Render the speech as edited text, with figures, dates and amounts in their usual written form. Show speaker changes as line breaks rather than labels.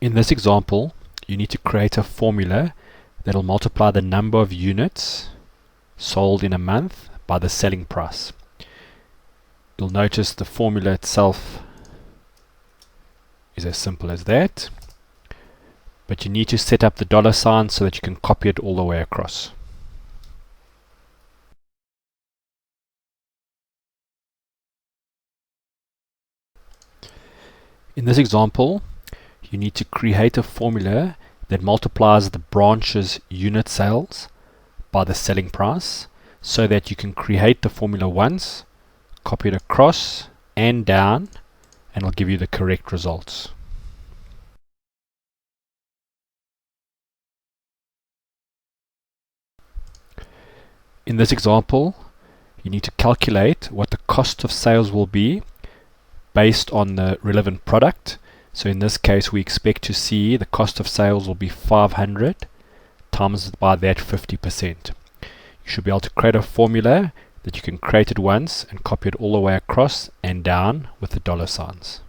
In this example, you need to create a formula that will multiply the number of units sold in a month by the selling price. You'll notice the formula itself is as simple as that, but you need to set up the dollar sign so that you can copy it all the way across. In this example, you need to create a formula that multiplies the branch's unit sales by the selling price so that you can create the formula once, copy it across and down, and it'll give you the correct results. In this example, you need to calculate what the cost of sales will be based on the relevant product. So in this case, we expect to see the cost of sales will be 500 times by that 50%. You should be able to create a formula that you can create it once and copy it all the way across and down with the dollar signs.